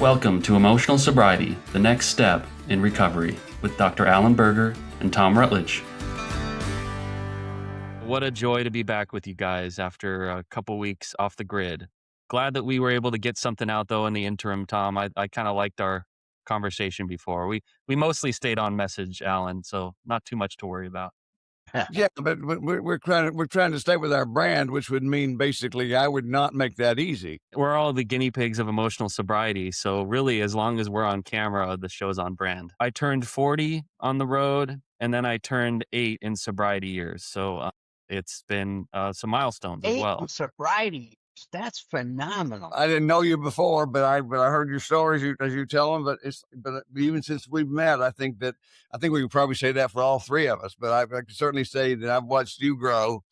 Welcome to Emotional Sobriety, the next step in recovery, with Dr. Alan Berger and Thom Rutledge. What a joy to be back with you guys after a couple weeks off the grid. Glad that we were able to get something out, though, in the interim, Thom. I kind of liked our conversation before. We mostly stayed on message, Alan, so not too much to worry about. Yeah, but we're trying to stay with our brand, which would mean basically I would not make that easy. We're all the guinea pigs of emotional sobriety. So really, as long as we're on camera, the show's on brand. I turned 40 on the road, and then I turned 8 in sobriety years. So it's been some milestones as 8 well. in sobriety. That's phenomenal. I didn't know you before, but I heard your stories as you tell them. But even since we've met, I think we could probably say that for all three of us. But I can certainly say that I've watched you grow,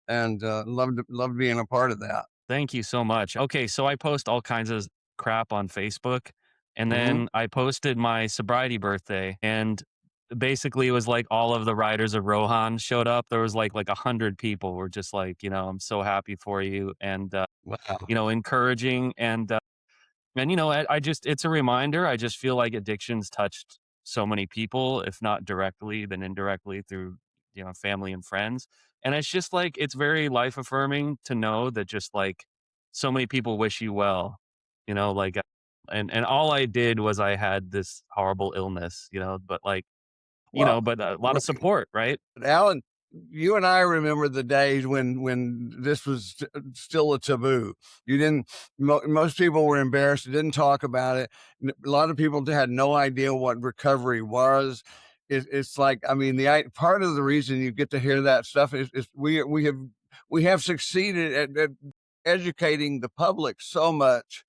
and loved being a part of that. Thank you so much. Okay, so I post all kinds of crap on Facebook, and Hmm. then I posted my sobriety birthday, and basically it was like all of the riders of Rohan showed up. There was like 100 people were just like, I'm so happy for you, and Wow. encouraging, and I just it's a reminder. I just feel like addictions touched so many people, if not directly, then indirectly through family and friends. And it's just like it's very life affirming to know that just like so many people wish you well, like and all I did was I had this horrible illness, but like Well, but a lot of support, right? Alan, you and I remember the days when this was still a taboo. You didn't. Most people were embarrassed. Didn't talk about it. A lot of people had no idea what recovery was. It's like, I mean, part of the reason you get to hear that stuff is we have succeeded at educating the public so much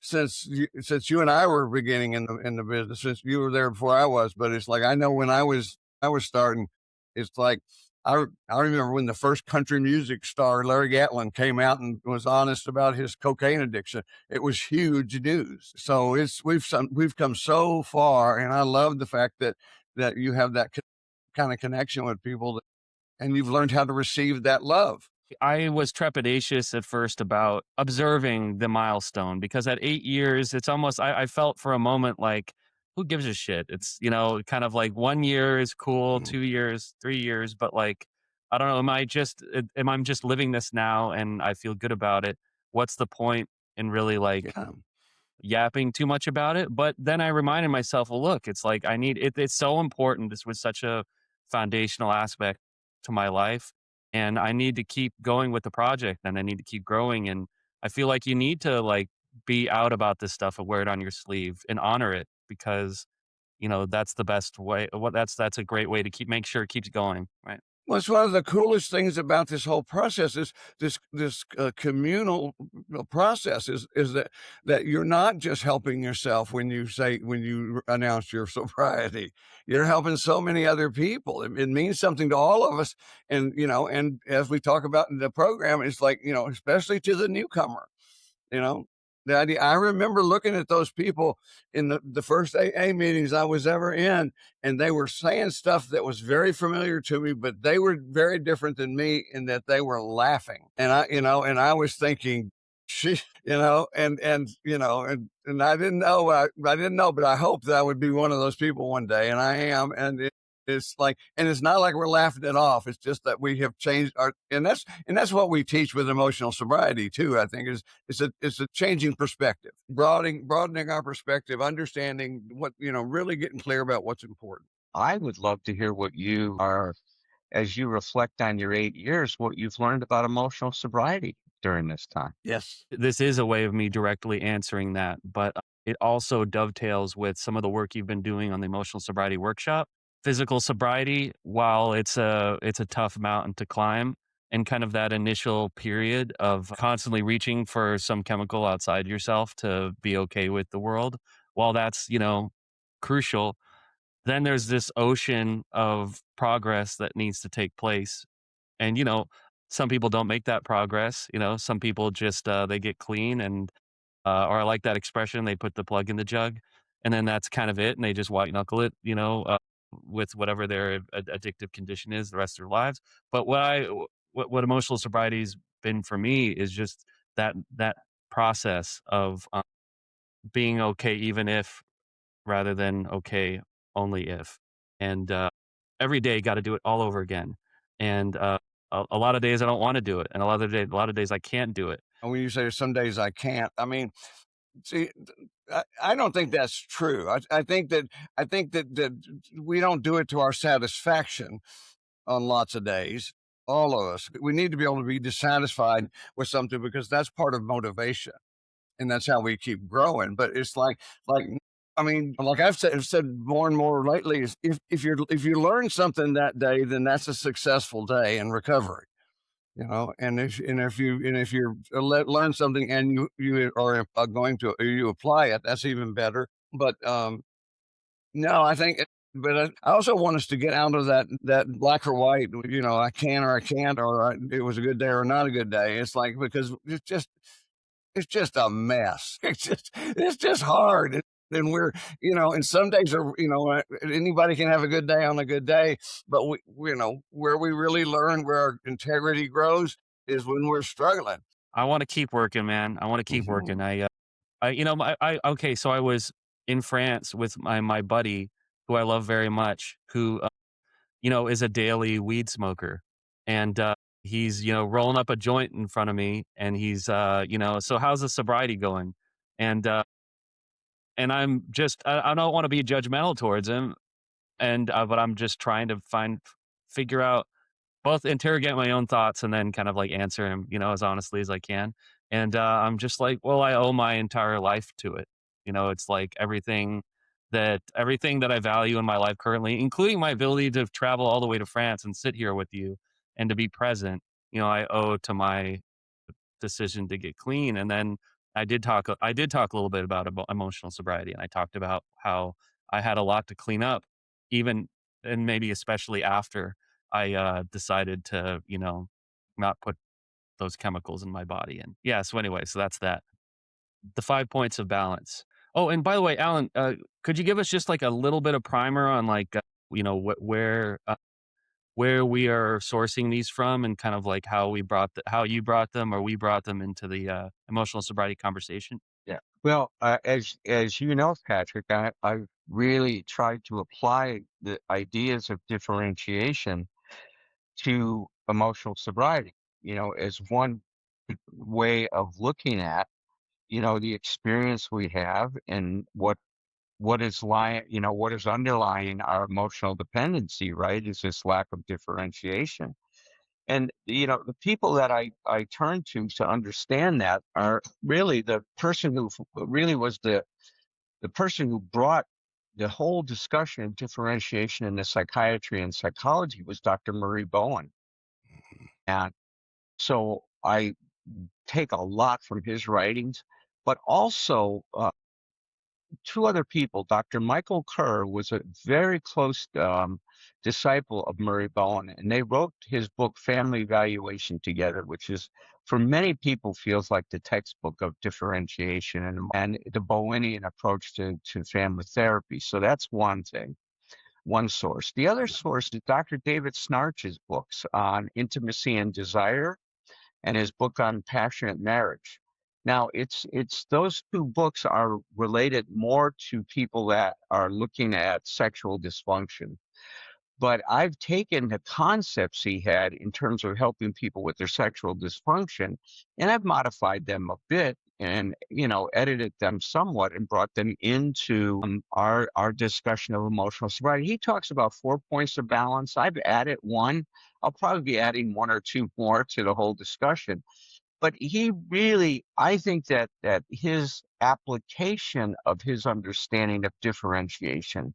since you and I were beginning in the business, since you were there before I was. But it's like, I know when I was starting, it's like I remember when the first country music star Larry Gatlin came out and was honest about his cocaine addiction. It was huge news. So we've come so far, and I love the fact that you have that kind of connection with people, and you've learned how to receive that love. I was trepidatious at first about observing the milestone because at 8 years, it's almost, I felt for a moment like, who gives a shit? It's, kind of like 1 year is cool, 2 years, 3 years, but like, I don't know, am I just living this now and I feel good about it? What's the point in really like Yeah. yapping too much about it? But then I reminded myself, well, look, it's like it's so important. This was such a foundational aspect to my life, and I need to keep going with the project, and I need to keep growing. And I feel like you need to like be out about this stuff and wear it on your sleeve and honor it because that's the best way. That's a great way to make sure it keeps going, right? Well, it's one of the coolest things about this whole process is this communal process is that you're not just helping yourself when you announce your sobriety. You're helping so many other people. It means something to all of us, and as we talk about in the program, it's like, especially to the newcomer. You know, the idea, I remember looking at those people in the first AA meetings I was ever in, and they were saying stuff that was very familiar to me, but they were very different than me in that they were laughing. And I was thinking, she, and I didn't know, but I hoped that I would be one of those people one day, and I am. It's like, and it's not like we're laughing it off. It's just that we have changed and that's what we teach with emotional sobriety too. I think it's a changing perspective, broadening our perspective, understanding what, really getting clear about what's important. I would love to hear what you are, as you reflect on your 8 years, what you've learned about emotional sobriety during this time. Yes. This is a way of me directly answering that, but it also dovetails with some of the work you've been doing on the emotional sobriety workshop. Physical sobriety, while it's a tough mountain to climb, and kind of that initial period of constantly reaching for some chemical outside yourself to be okay with the world, while that's, crucial, then there's this ocean of progress that needs to take place. And, some people don't make that progress. Some people just, they get clean and, or I like that expression, they put the plug in the jug and then that's kind of it. And they just white knuckle it, with whatever their addictive condition is the rest of their lives. But what emotional sobriety's been for me is just that process of being okay even if rather than okay only if. And every day got to do it all over again. And a lot of days I don't want to do it, and a lot of days I can't do it. And when you say some days I can't, I mean, see, I don't think that's true. I think that we don't do it to our satisfaction on lots of days. All of us, we need to be able to be dissatisfied with something because that's part of motivation, and that's how we keep growing. But it's like I mean, like I've said more and more lately, is if you learn something that day, then that's a successful day in recovery. And if you learn something and you are going to you apply it, that's even better. But no, I think. But I also want us to get out of that black or white. I can or I can't, or it was a good day or not a good day. It's like because it's just a mess. It's just hard. And and some days anybody can have a good day on a good day, but where we really learn where our integrity grows is when we're struggling. I want to keep working, man. I want to keep Mhm. working. Okay. So I was in France with my buddy, who I love very much, who is a daily weed smoker, and he's rolling up a joint in front of me, and he's so how's the sobriety going? And I'm just I don't want to be judgmental towards him, and but I'm just trying to figure out, both interrogate my own thoughts and then kind of like answer him, as honestly as I can. And I'm just like, well, I owe my entire life to it. It's like everything that I value in my life currently, including my ability to travel all the way to France and sit here with you and to be present, I owe to my decision to get clean. And then I did talk a little bit about emotional sobriety, and I talked about how I had a lot to clean up, even and maybe especially after I decided to, not put those chemicals in my body. And yeah, so anyway, so that's that. The 5 points of balance. Oh, and by the way, Alan, could you give us just like a little bit of primer on like, where we are sourcing these from, and kind of like how you brought them or we brought them into the emotional sobriety conversation? Yeah. Well, as you know, Patrick, I've really tried to apply the ideas of differentiation to emotional sobriety, as one way of looking at, the experience we have and what is underlying our emotional dependency, right? Is this lack of differentiation. And the people that I turn to understand that are really the person who really was the person who brought the whole discussion of differentiation into psychiatry and psychology was Dr. Murray Bowen. And so I take a lot from his writings, but also two other people. Dr. Michael Kerr was a very close disciple of Murray Bowen, and they wrote his book Family Evaluation together, which is for many people feels like the textbook of differentiation and the Bowenian approach to family therapy. So that's one thing, one source. The other source is Dr. David Snarch's books on intimacy and desire and his book on passionate marriage. Now, it's those two books are related more to people that are looking at sexual dysfunction. But I've taken the concepts he had in terms of helping people with their sexual dysfunction, and I've modified them a bit and edited them somewhat and brought them into our discussion of emotional sobriety. He talks about 4 points of balance. I've added one. I'll probably be adding one or two more to the whole discussion. But he really, I think that his application of his understanding of differentiation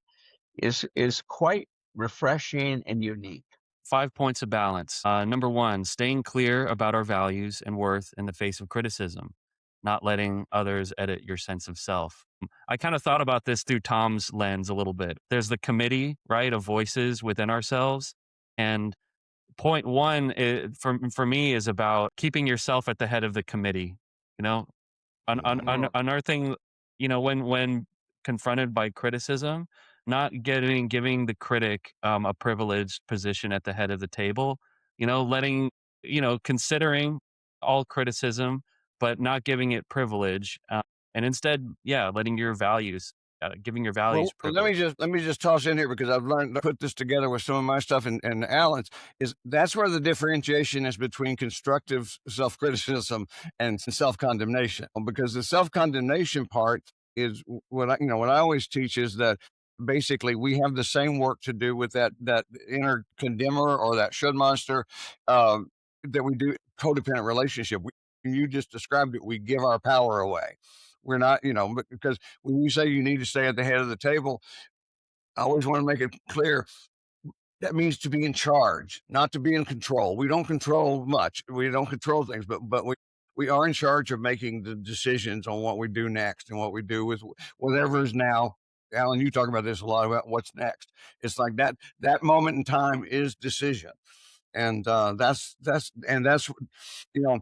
is quite refreshing and unique. 5 points of balance. Number one, staying clear about our values and worth in the face of criticism, not letting others edit your sense of self. I kind of thought about this through Tom's lens a little bit. There's the committee, right, of voices within ourselves. And point one for me is about keeping yourself at the head of the committee, you know, Mhm. unearthing, when confronted by criticism, not giving the critic a privileged position at the head of the table, letting, considering all criticism, but not giving it privilege. and instead, yeah, letting your values, giving your Well, values let me privilege. just toss in here because I've learned to put this together with some of my stuff and Alan's is that's where the differentiation is between constructive self-criticism and self-condemnation. Because the self-condemnation part is what I always teach is that basically we have the same work to do with that inner condemner or that should monster that we do codependent relationship. You just described it. We give our power away. We're not, because when you say you need to stay at the head of the table, I always want to make it clear that means to be in charge, not to be in control. We don't control much. We don't control things, but we are in charge of making the decisions on what we do next and what we do with whatever is now. Alan, you talk about this a lot about what's next. It's like that moment in time is decision, and that's you know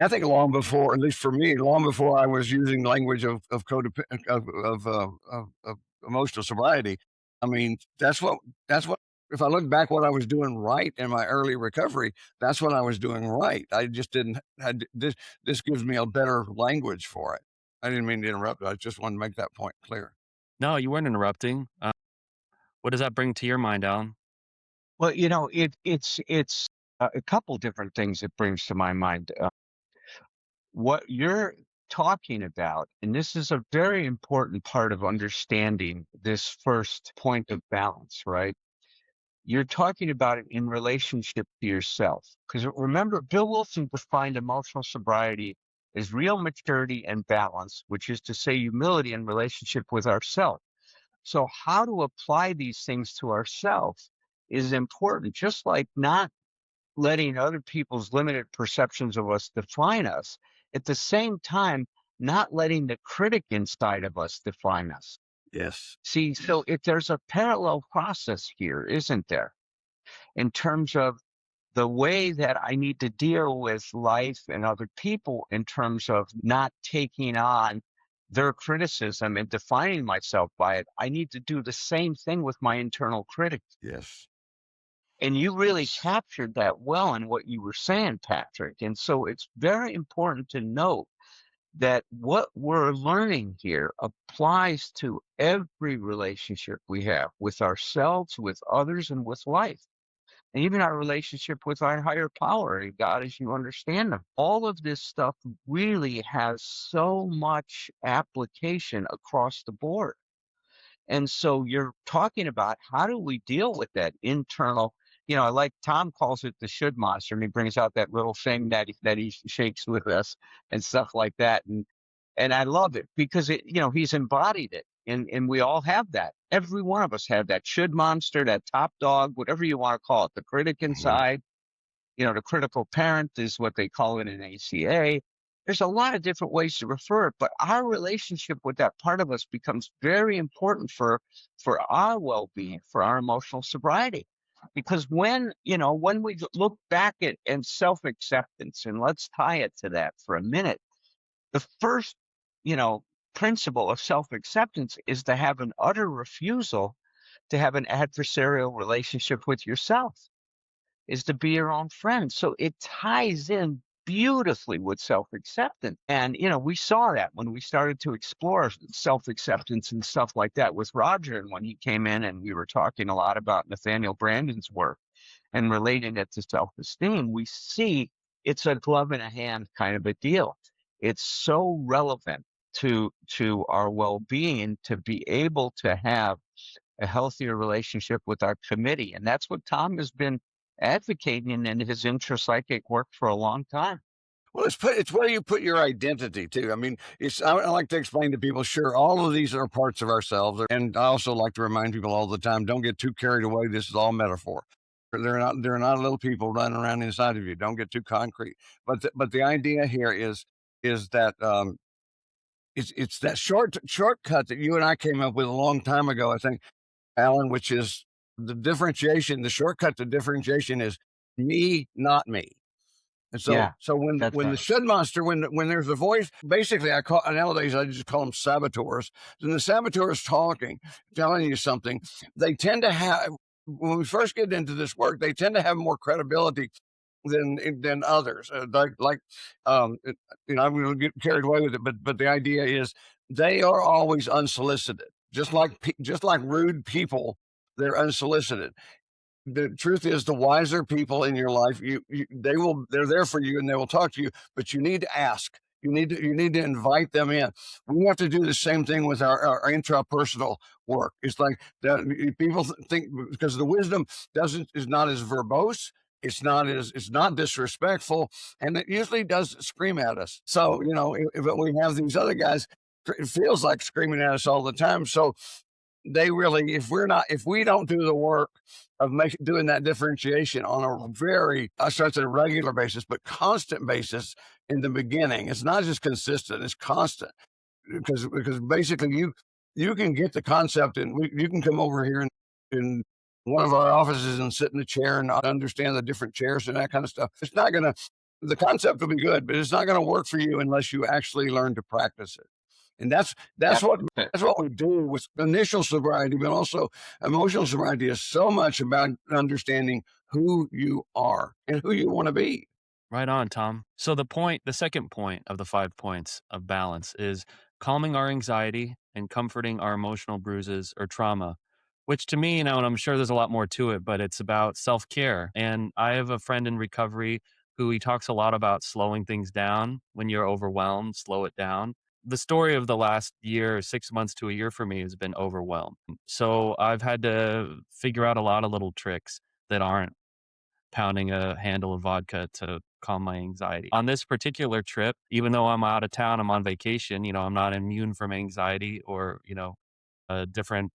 I think long before, at least for me, long before I was using language of of emotional sobriety. I mean, that's what. If I look back, what I was doing right in my early recovery, that's what I was doing right. I just didn't. This. This gives me a better language for it. I didn't mean to interrupt. I just wanted to make that point clear. No, you weren't interrupting. What does that bring to your mind, Alan? Well, it's a couple different things it brings to my mind. What you're talking about, and this is a very important part of understanding this first point of balance, right? You're talking about it in relationship to yourself. Because remember, Bill Wilson defined emotional sobriety as real maturity and balance, which is to say humility in relationship with ourselves. So how to apply these things to ourselves is important, just like not letting other people's limited perceptions of us define us. At the same time, not letting the critic inside of us define us. Yes. See, so if there's a parallel process here, isn't there? In terms of the way that I need to deal with life and other people in terms of not taking on their criticism and defining myself by it, I need to do the same thing with my internal critic. Yes. And you really captured that well in what you were saying, Patrick. And so it's very important to note that what we're learning here applies to every relationship we have with ourselves, with others, and with life. And even our relationship with our higher power, God, as you understand them. All of this stuff really has so much application across the board. And so you're talking about how do we deal with that internal, I like Thom calls it the should monster, and he brings out that little thing that he shakes with us and stuff like that. And I love it because he's embodied it. And we all have that. Every one of us have that should monster, that top dog, whatever you want to call it, the critic Mhm. inside. The critical parent is what they call it in ACA. There's a lot of different ways to refer it, but our relationship with that part of us becomes very important for our well-being, for our emotional sobriety. Because when we look back at and self-acceptance, and let's tie it to that for a minute, the first, you know, principle of self-acceptance is to have an utter refusal to have an adversarial relationship with yourself, is to be your own friend. So it ties in beautifully with self-acceptance. And, we saw that when we started to explore self-acceptance and stuff like that with Roger. And when he came in and we were talking a lot about Nathaniel Brandon's work and relating it to self-esteem, we see it's a glove in a hand kind of a deal. It's so relevant to our well-being to be able to have a healthier relationship with our committee. And that's what Thom has been advocating in his intrapsychic work for a long time. Well, it's where you put your identity too. I mean, I like to explain to people, sure, all of these are parts of ourselves, and I also like to remind people all the time, don't get too carried away. This is all metaphor. They're not little people running around inside of you. Don't get too concrete. But the idea here is that it's that shortcut that you and I came up with a long time ago, I think, Alan, which is the differentiation. The shortcut to differentiation is me, not me. And so Yeah, so that's when the right. shed monster, when there's a voice, basically nowadays I just call them saboteurs. When the saboteur is talking, telling you something, they tend to have when we first get into this work, they tend to have more credibility than others. I'm going to get carried away with it, but the idea is they are always unsolicited, just like rude people. They're unsolicited. The truth is, the wiser people in your life, they're there for you and they will talk to you, but you need to ask. You need to invite them in. We have to do the same thing with our intrapersonal work. It's like that people think, because the wisdom doesn't is not as verbose, it's not disrespectful, and it usually does scream at us. So, if we have these other guys, it feels like screaming at us all the time. So they really, if we don't do the work of doing that differentiation on a very, I start at a regular basis, but constant basis in the beginning, it's not just consistent, it's constant. Because basically you can get the concept, and you can come over here in one of our offices and sit in a chair and not understand the different chairs and that kind of stuff. It's not gonna The concept will be good, but it's not gonna work for you unless you actually learn to practice it. And that's That's what it. that's what we do with initial sobriety, but also emotional sobriety is so much about understanding who you are and who you want to be. Right on, Tom. So the second point of the 5 points of balance is calming our anxiety and comforting our emotional bruises or trauma, which to me, and I'm sure there's a lot more to it, but it's about self-care. And I have a friend in recovery who he talks a lot about slowing things down. When you're overwhelmed, slow it down. The story of the last year, 6 months to a year for me has been overwhelmed. So I've had to figure out a lot of little tricks that aren't pounding a handle of vodka to calm my anxiety. On this particular trip, even though I'm out of town, I'm on vacation, I'm not immune from anxiety or, different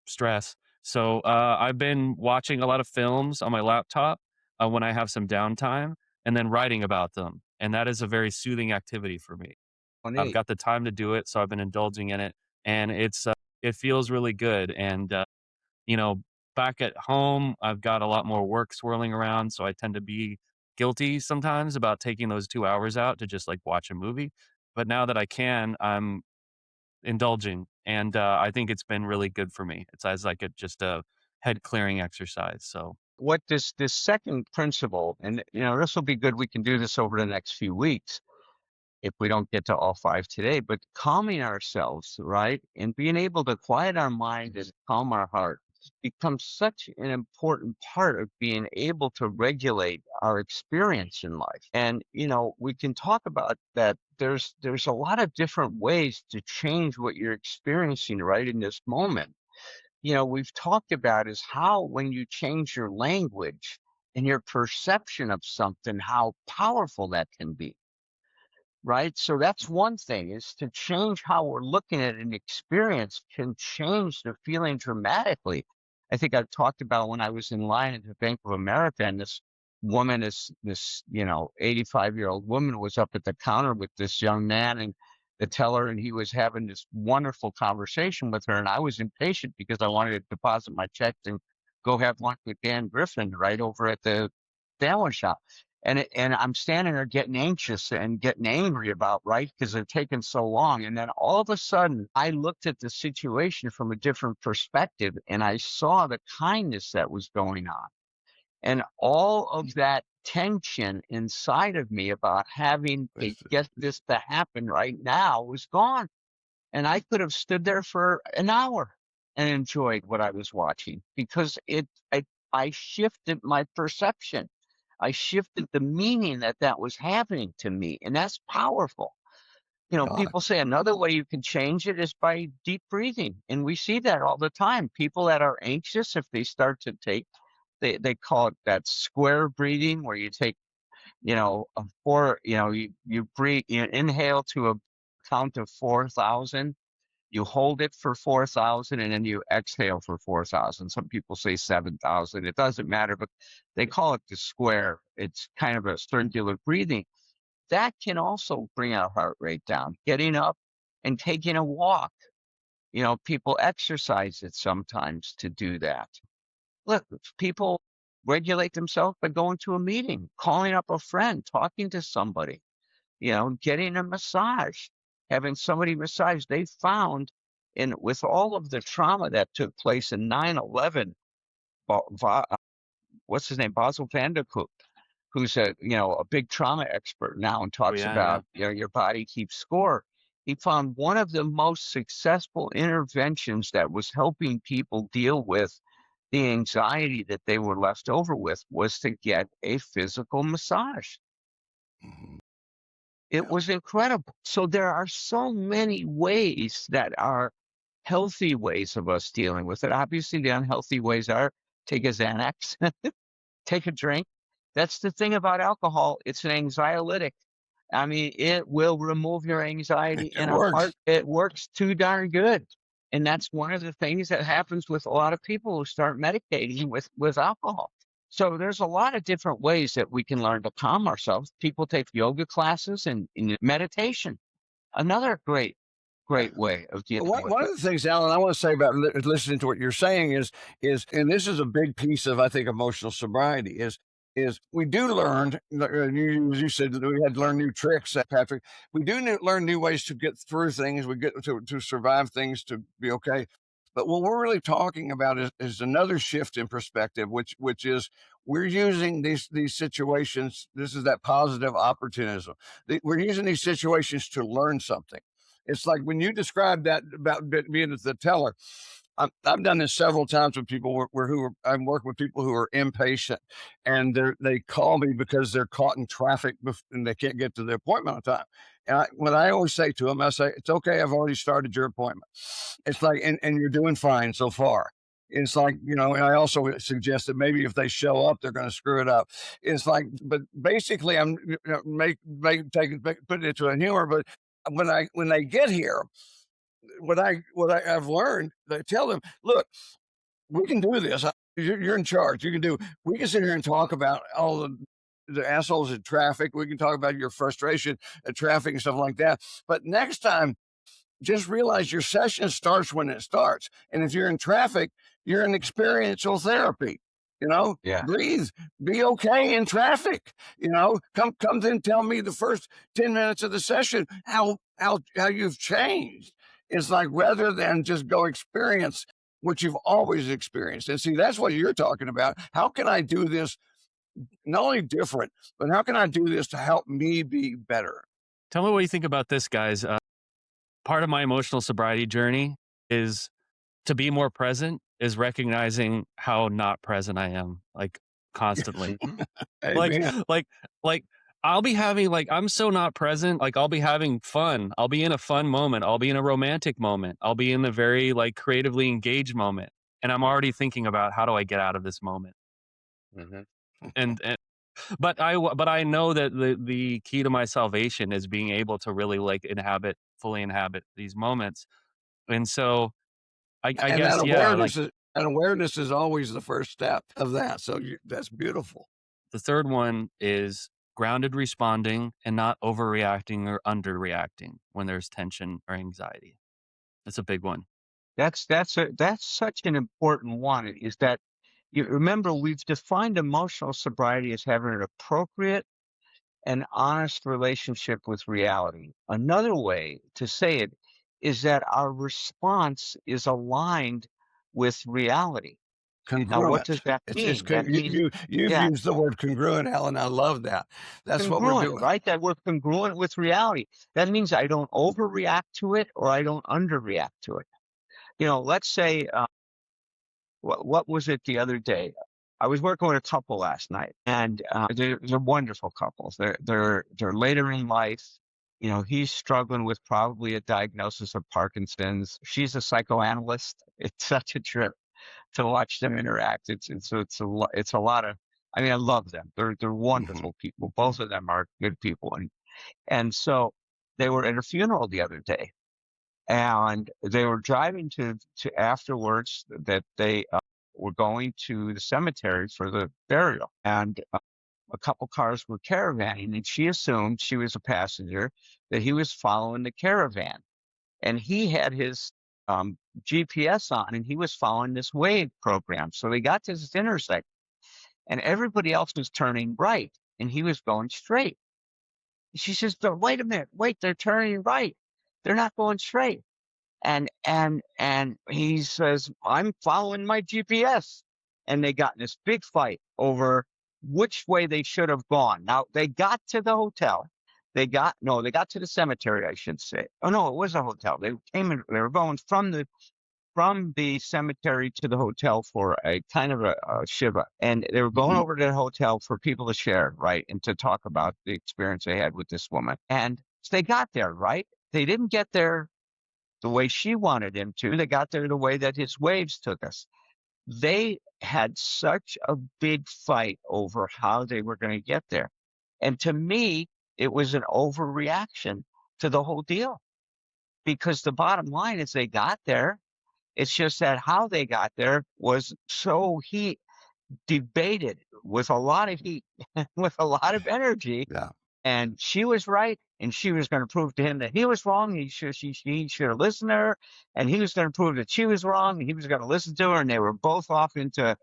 stress. So I've been watching a lot of films on my laptop when I have some downtime and then writing about them. And that is a very soothing activity for me. I've 28. got the time to do it, so I've been indulging in it. And it feels really good. And you know, back at home, I've got a lot more work swirling around, so I tend to be guilty sometimes about taking those 2 hours out to just, like, watch a movie. But now that I can, I'm indulging, and, I think it's been really good for me. It's as like a just a head clearing exercise, so What this second principle, and this will be good. We can do this over the next few weeks if we don't get to all five today, but calming ourselves, right? And being able to quiet our mind and calm our heart becomes such an important part of being able to regulate our experience in life. And, we can talk about that. There's a lot of different ways to change what you're experiencing right in this moment. We've talked about is how when you change your language and your perception of something, how powerful that can be, right? So that's one thing, is to change how we're looking at an experience can change the feeling dramatically. I think I've talked about when I was in line at the Bank of America, and this woman, this 85-year-old woman, was up at the counter with this young man and the teller, and he was having this wonderful conversation with her. And I was impatient because I wanted to deposit my checks and go have lunch with Dan Griffin right over at the sandwich shop. And I'm standing there getting anxious and getting angry about, right, because they're taking so long. And then all of a sudden, I looked at the situation from a different perspective, and I saw the kindness that was going on. And all of that tension inside of me about having to get this to happen right now was gone. And I could have stood there for an hour and enjoyed what I was watching, because I shifted my perception. I shifted the meaning that that was happening to me, and that's powerful. God, People say another way you can change it is by deep breathing, and we see that all the time. People that are anxious, if they start to take, they call it that square breathing, where you take, a four, you breathe, you inhale to a count of 4,000, you hold it for 4,000, and then you exhale for 4,000. Some people say 7,000. It doesn't matter, but they call it the square. It's kind of a circular breathing. That can also bring our heart rate down. Getting up and taking a walk. People exercise it sometimes to do that. Look, people regulate themselves by going to a meeting, calling up a friend, talking to somebody, getting a massage, having somebody massage. They found, in with all of the trauma that took place in 9/11, what's his name, Basil Vanderkook, who's a big trauma expert now and Oh, talks yeah, yeah. about, your body keeps score. He found one of the most successful interventions that was helping people deal with the anxiety that they were left over with was to get a physical massage. Mhm. It Yeah. was incredible. So there are so many ways that are healthy ways of us dealing with it. Obviously, the unhealthy ways are take a Xanax, take a drink. That's the thing about alcohol. It's an anxiolytic. I mean, it will remove your anxiety It in a heart. works. It works too darn good. And that's one of the things that happens with a lot of people who start medicating with alcohol. So there's a lot of different ways that we can learn to calm ourselves. People take yoga classes and meditation. Another great way of dealing with One it. of the things, Alan, I want to say about listening to what you're saying is, and this is a big piece of, I think, emotional sobriety is we do learn. You said that we had to learn new tricks, Patrick. We do learn new ways to get through things. We get to survive things, to be okay. But what we're really talking about is another shift in perspective, which is we're using these situations. This is that positive opportunism. We're using these situations to learn something. It's like when you described that about being the teller. I've done this several times with people I'm working with people who are impatient, and they call me because they're caught in traffic and they can't get to the appointment on time. And what I always say to them, I say, "It's okay. I've already started your appointment." It's like, and you're doing fine so far. It's like, and I also suggest that maybe if they show up, they're going to screw it up. It's like, but basically, I'm put it into a humor, but when they get here, I've learned, I tell them, look, we can do this. You're in charge. You can do. We can sit here and talk about all the assholes in traffic. We can talk about your frustration at traffic and stuff like that. But next time, just realize your session starts when it starts. And if you're in traffic, you're in experiential therapy. Yeah. Breathe, be okay in traffic. Come then tell me the first 10 minutes of the session how you've changed. It's like rather than just go experience what you've always experienced. And see, that's what you're talking about. How can I do this not only different, but how can I do this to help me be better? Tell me what you think about this, guys. Part of my emotional sobriety journey is to be more present, is recognizing how not present I am, like, constantly. Hmm. Like Amen. like like, I'll be having like, I'm so not present, like, I'll be having fun. I'll be in a fun moment. I'll be in a romantic moment. I'll be in a very, like, creatively engaged moment, and I'm already thinking about how do I get out of this moment? Hmm. And but I know that the key to my salvation is being able to really, like, fully inhabit these moments. And so I And guess, yeah, like, that awareness is always the first step of that. So that's beautiful. the third one is grounded responding and not overreacting or underreacting when there's tension or anxiety. That's a big one. That's such an important one. Is that you remember we've defined emotional sobriety as having an appropriate and honest relationship with reality. Another way to say it is that our response is aligned with reality. Now, what does Congruent. that It's mean? That means, you've yeah, used the word congruent, Alan. I love that. That's what we're congruent, doing. right? That we're congruent with reality. That means I don't overreact to it or I don't underreact to it. Let's say, what was it the other day? I was working with a couple last night, and they're wonderful couples. They're later in life. He's struggling with probably a diagnosis of Parkinson's. She's a psychoanalyst. It's such a trip to watch them interact. It's a lot of. I mean, I love them. They're Mhm. wonderful people. Both of them are good people, and so they were at a funeral the other day, and they were driving to afterwards that they were going to the cemetery for the burial, and a couple cars were caravanning, and she assumed she was a passenger, that he was following the caravan, and he had his GPS on, and he was following this wave program. So they got to this intersection, and everybody else was turning right, and he was going straight. She says, "But wait a minute, wait, they're turning right. They're not going straight." And he says, "I'm following my GPS." And they got in this big fight over which way they should have gone. Now they got to the hotel. They got to the cemetery, I should say. Oh no, it was a hotel. They were going from the cemetery to the hotel for a kind of a shiva. And they were going Mhm. over to the hotel for people to share, right? And to talk about the experience they had with this woman. And so they got there, right? They didn't get there the way she wanted him to. They got there the way that his waves took us. They had such a big fight over how they were going to get there. And to me, it was an overreaction to the whole deal because the bottom line is they got there. It's just that how they got there was so heat debated with a lot of heat, with a lot of energy. Yeah. And she was right, and she was going to prove to him that he was wrong. He should have listened to her, and he was going to prove that she was wrong, and he was going to listen to her. And they were both off into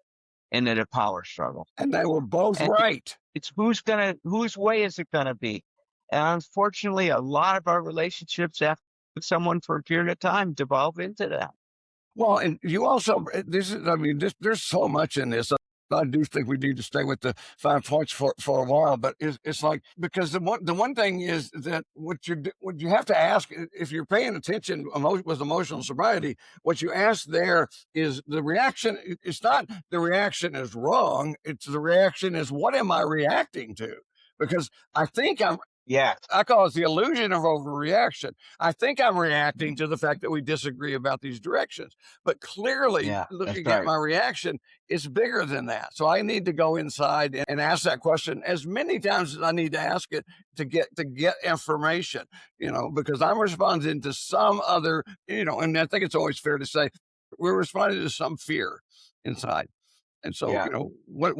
the power struggle. And they were both And right. it's whose way is it going to be? And unfortunately, a lot of our relationships after with someone for a period of time devolve into that. Well, and you also, this is, I mean, there's so much in this. I do think we need to stay with the 5 points for a while, but it's like, because the one thing is that what you have to ask, if you're paying attention with emotional sobriety, what you ask there is the reaction. It's not the reaction is wrong. It's the reaction is, what am I reacting to? Because I think Yeah, I call it the illusion of overreaction. I think I'm reacting to the fact that we disagree about these directions, but clearly yeah, that's looking at right. my reaction is bigger than that. So I need to go inside and ask that question as many times as I need to ask it to get information, because I'm responding to some other, and I think it's always fair to say we're responding to some fear inside. And so, Yeah, what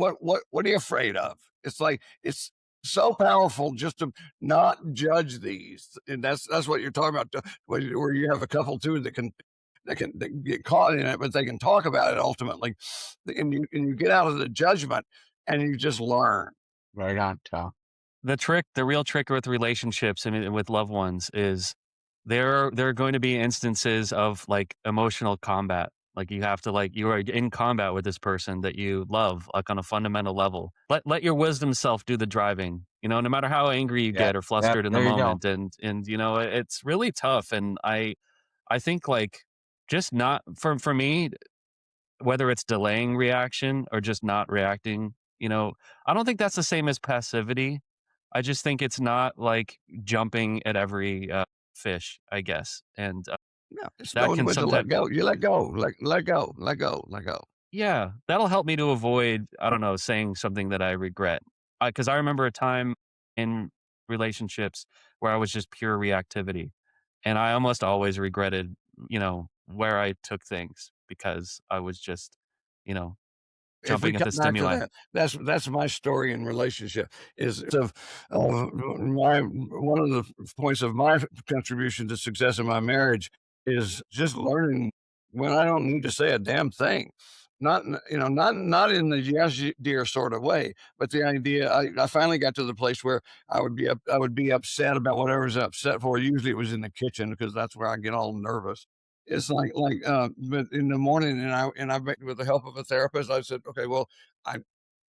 are you afraid of? It's like it's so powerful just to not judge these, and that's what you're talking about. Where you have a couple too that get caught in it, but they can talk about it ultimately, and you get out of the judgment, and you just learn. right on, Tom. The real trick with relationships and with loved ones is there are going to be instances of like emotional combat. Like you have to you are in combat with this person that you love, like on a fundamental level. Let your wisdom self do the driving. No matter how angry you Yeah, get or yeah, flustered in the there you go. moment, and it's really tough. And I think like just not for me, whether it's delaying reaction or just not reacting, I don't think that's the same as passivity. I just think it's not like jumping at every fish, I guess. And Yeah, it's that knowing can when to let sometimes, go. You let go, let go, let go, let go. yeah, that'll help me to avoid, I don't know, saying something that I regret. Because I remember a time in relationships where I was just pure reactivity. And I almost always regretted, where I took things because I was just, you know, If we jumping at come the back to stimuli. that, that's my story in relationship is my one of the points of my contribution to success in my marriage is just learning when I don't need to say a damn thing. Not in the yes dear sort of way, but the idea I finally got to the place where I would be upset about whatever's upset for. Usually it was in the kitchen because that's where I get all nervous. It's but in the morning, and I with the help of a therapist, I said, okay, well, I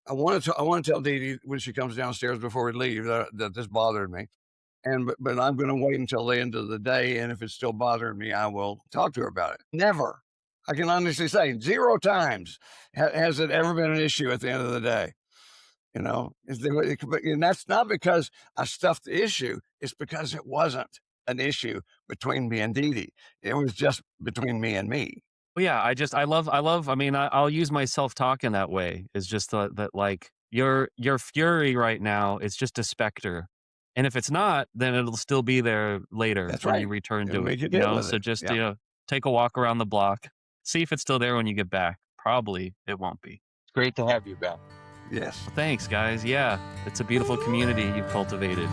I want to tell Dee Dee when she comes downstairs before we leave that this bothered me, but I'm going to wait until the end of the day, and if it's still bothering me, I will talk to her about it. Never, I can honestly say, 0 times has it ever been an issue at the end of the day. And that's not because I stuffed the issue. It's because it wasn't an issue between me and Dee Dee. It was just between me and me. Well, yeah, I mean, I'll use my self-talk in that way. Is just that like your fury right now is just a specter. And if it's not, then it'll still be there later That's when you right. return It'll to it, make you deal with So it. just, Yeah. take a walk around the block, see if it's still there when you get back. Probably it won't be. It's great to have you back. Yes. Well, thanks, guys. Yeah, it's a beautiful community you've cultivated.